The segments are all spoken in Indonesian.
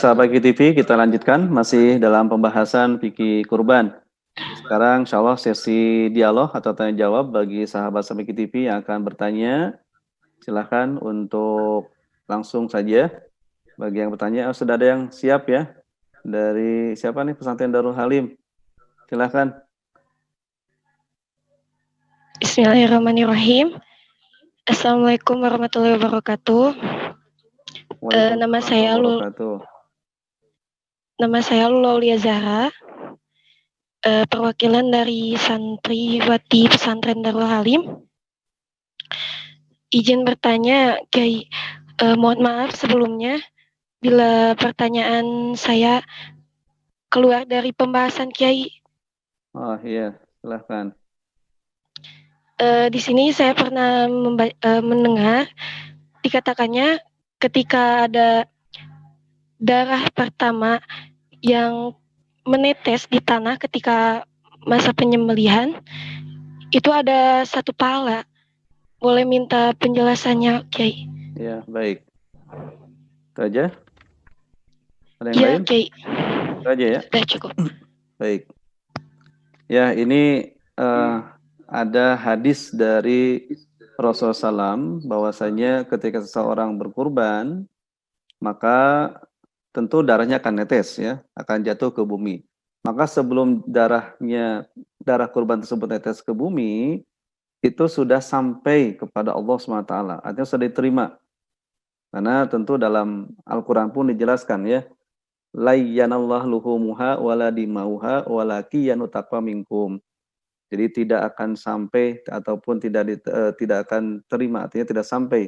sahabat KTV, kita lanjutkan masih dalam pembahasan fikih kurban. Sekarang insya Allah sesi dialog atau tanya jawab bagi sahabat-sahabat KTV yang akan bertanya. Silahkan untuk langsung saja. Bagi yang bertanya, sudah ada yang siap ya? Dari siapa nih? Pesantren Darul Halim. Silahkan. Bismillahirrahmanirrahim. Assalamualaikum warahmatullahi wabarakatuh. Nama saya Laulia Zahra, perwakilan dari santriwati pesantren Darul Halim. Izin bertanya, Kiai. Mohon maaf sebelumnya bila pertanyaan saya keluar dari pembahasan Kiai. Oh iya, silahkan. Di sini saya pernah mendengar dikatakannya ketika ada darah pertama yang menetes di tanah ketika masa penyembelihan, itu ada satu pahala. Boleh minta penjelasannya, Kiai? Ya, baik. Itu aja? Ada yang ya, lain? Kiai. Itu aja ya? Sudah cukup. Baik. Ya, ini ada hadis dari Rasulullah SAW bahwasanya ketika seseorang berkurban, maka tentu darahnya akan netes ya, akan jatuh ke bumi. Maka sebelum darah kurban tersebut netes ke bumi, itu sudah sampai kepada Allah SWT, artinya sudah diterima. Karena tentu dalam Al-Quran pun dijelaskan ya, layyanallah luhumuha wala dimauha walakiyanu taqwa minkum. Jadi tidak akan sampai ataupun tidak akan terima, artinya tidak sampai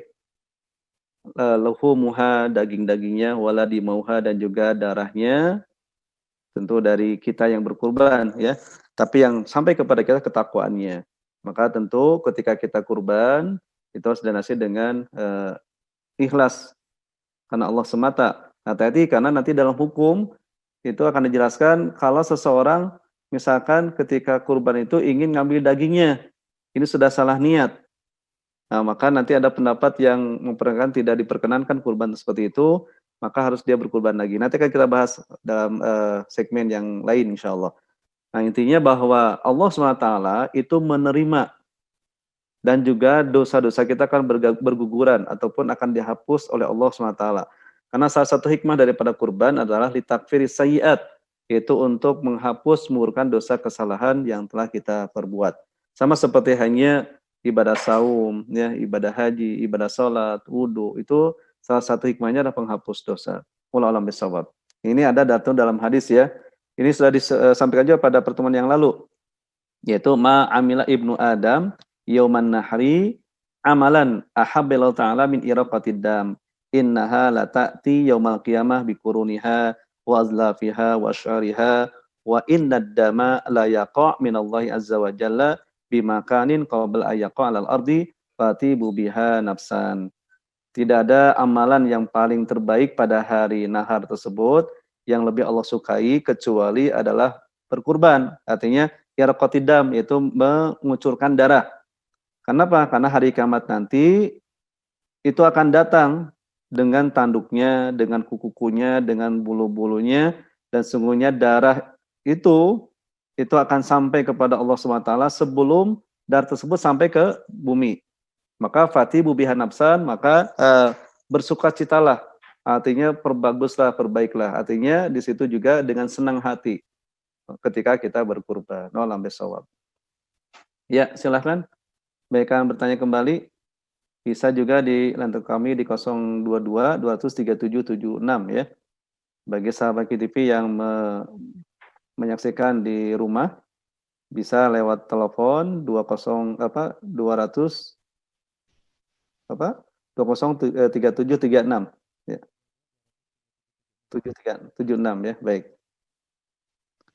luhumuha, daging-dagingnya, wala dimauha, dan juga darahnya, tentu dari kita yang berkurban ya, tapi yang sampai kepada kita ketakwaannya. Maka tentu ketika kita kurban itu harus dinasih dengan ikhlas karena Allah semata. Hati-hati karena nanti dalam hukum itu akan dijelaskan kalau seseorang misalkan ketika kurban itu ingin ngambil dagingnya, ini sudah salah niat. Nah, maka nanti ada pendapat yang memperkenankan tidak diperkenankan kurban seperti itu, maka harus dia berkurban lagi. Nanti akan kita bahas dalam segmen yang lain insya Allah. Nah, intinya bahwa Allah SWT itu menerima dan juga dosa-dosa kita akan berguguran ataupun akan dihapus oleh Allah SWT. Karena salah satu hikmah daripada kurban adalah litakfiri sayyiat, yaitu untuk menghapus, mengurangi dosa kesalahan yang telah kita perbuat. Sama seperti hanya ibadah saum, ya, ibadah haji, ibadah sholat, wudhu, itu salah satu hikmahnya adalah penghapus dosa. Wallahu a'lam bishawab. Ini ada datang dalam hadis ya. Ini sudah disampaikan juga pada pertemuan yang lalu, yaitu ma'amila ibnu Adam yauman nahri amalan ahabbillahu ta'ala min iraqatid dam innaha la ta'ti yaumal qiyamah bikuruniha wa azlafiha wa syariha wa innad dama la yaqa' minallahi azza wa jalla bimakanin qabla ayaqa' alal ardi fatibu biha nafsan. Tidak ada amalan yang paling terbaik pada hari nahar tersebut yang lebih Allah sukai kecuali adalah berkurban. Artinya iraqatidam, yaitu mengucurkan darah. Kenapa? Karena hari kiamat nanti itu akan datang dengan tanduknya, dengan kuku-kukunya, dengan bulu-bulunya, dan sungguhnya darah itu akan sampai kepada Allah SWT sebelum darah tersebut sampai ke bumi. Maka fatibu biha nafsan, maka bersukacitalah. Artinya perbaguslah, perbaiklah. Artinya di situ juga dengan senang hati ketika kita berkurban. Wallahu a'lam. Ya, silahkan. Mereka bertanya kembali. Bisa juga di lantai kami di 022 237 76 ya. Bagi sahabat KTV yang menyaksikan di rumah bisa lewat telepon 200 3736 ya. 7376 ya. Baik.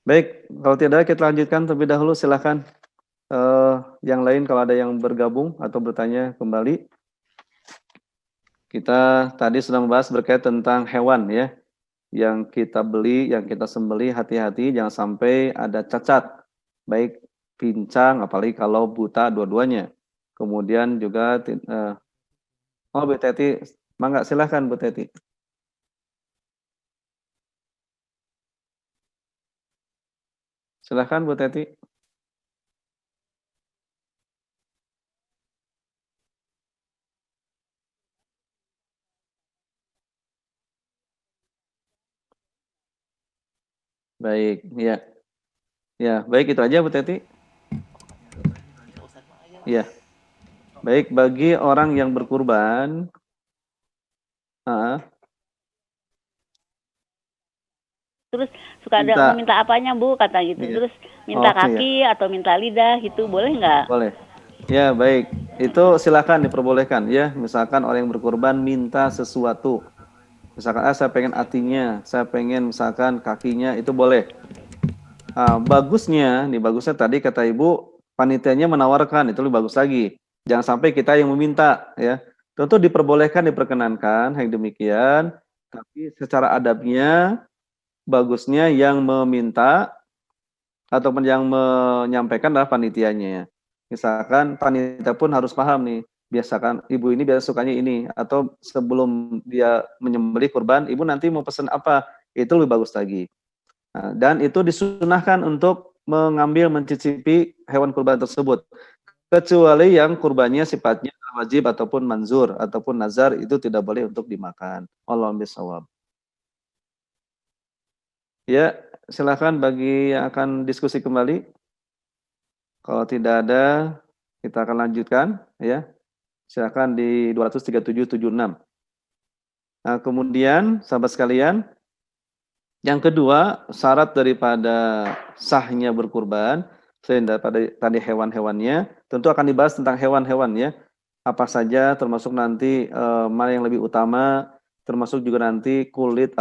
Baik, kalau tidak kita lanjutkan terlebih dahulu, silakan yang lain kalau ada yang bergabung atau bertanya kembali. Kita tadi sudah membahas berkait tentang hewan ya, yang kita beli, yang kita sembelih, hati-hati jangan sampai ada cacat, baik pincang, apalagi kalau buta dua-duanya. Kemudian juga Bu Teti, mangga silahkan Bu Teti. Silahkan Bu Teti. Baik, ya. Ya, baik itu aja Bu Teti. Ya. Baik, bagi orang yang berkurban, terus suka ada minta. meminta apanya Bu, kata gitu. Iya. Terus minta Oh, kaki atau minta lidah gitu, boleh nggak? Boleh. Ya, baik. Itu silakan diperbolehkan ya. Misalkan orang yang berkurban minta sesuatu. Misalkan, saya pengen hatinya, saya pengen misalkan kakinya, itu boleh. Bagusnya tadi kata Ibu, panitianya menawarkan, itu lebih bagus lagi. Jangan sampai kita yang meminta ya. Tentu diperbolehkan, diperkenankan, yang demikian. Tapi secara adabnya, bagusnya yang meminta ataupun yang menyampaikan adalah panitianya. Misalkan panitia pun harus paham nih, biasakan ibu ini biasa sukanya ini, atau sebelum dia menyembelih kurban, ibu nanti mau pesan apa, itu lebih bagus lagi. Nah, dan itu disunahkan untuk mengambil, mencicipi hewan kurban tersebut, kecuali yang kurbannya sifatnya wajib ataupun manzur ataupun nazar, itu tidak boleh untuk dimakan. Wallahu bishawab. Ya, silakan bagi yang akan diskusi kembali. Kalau tidak ada, kita akan lanjutkan ya. Silakan di 23776. Nah, kemudian sahabat sekalian, yang kedua, syarat daripada sahnya berkurban, selain daripada tadi hewan-hewannya, tentu akan dibahas tentang hewan-hewan ya. Apa saja, termasuk nanti mana yang lebih utama, termasuk juga nanti kulit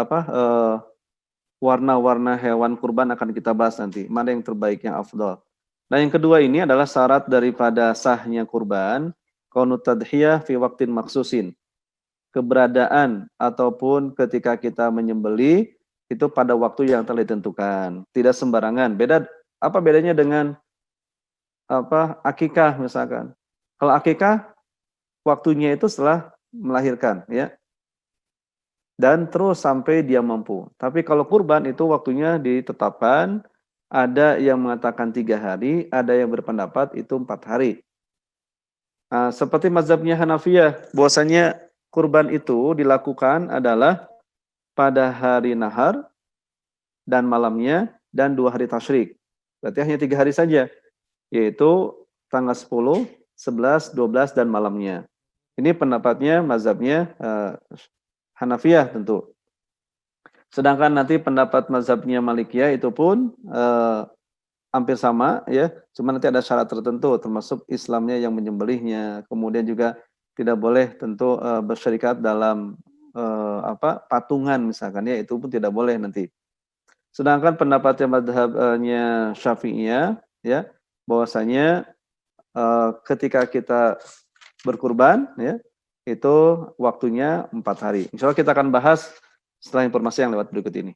warna-warna hewan kurban akan kita bahas nanti. Mana yang terbaik, yang afdal. Nah, yang kedua ini adalah syarat daripada sahnya kurban, qaunut tadhiyah fi waqtin maksusin. Keberadaan ataupun ketika kita menyembelih itu pada waktu yang telah ditentukan, tidak sembarangan. Apa bedanya dengan akikah misalkan? Kalau akikah waktunya itu setelah melahirkan ya. Dan terus sampai dia mampu. Tapi kalau kurban itu waktunya ditetapkan, ada yang mengatakan 3 hari, ada yang berpendapat itu 4 hari. Nah, seperti mazhabnya Hanafiyah, bahwasanya kurban itu dilakukan adalah pada hari nahar dan malamnya dan 2 hari tasyrik. Berarti hanya 3 hari saja, yaitu tanggal 10, 11, 12 dan malamnya. Ini pendapatnya mazhabnya Hanafiyah tentu. Sedangkan nanti pendapat mazhabnya Malikiyah itu pun hampir sama ya, cuma nanti ada syarat tertentu termasuk Islamnya yang menyembelihnya, kemudian juga tidak boleh tentu bersyarikat dalam patungan misalkan ya, itu pun tidak boleh nanti. Sedangkan pendapatnya mazhabnya Syafi'iyah ya, bahwasanya ketika kita berkurban ya, itu waktunya 4 hari. Insya Allah kita akan bahas setelah informasi yang lewat berikut ini.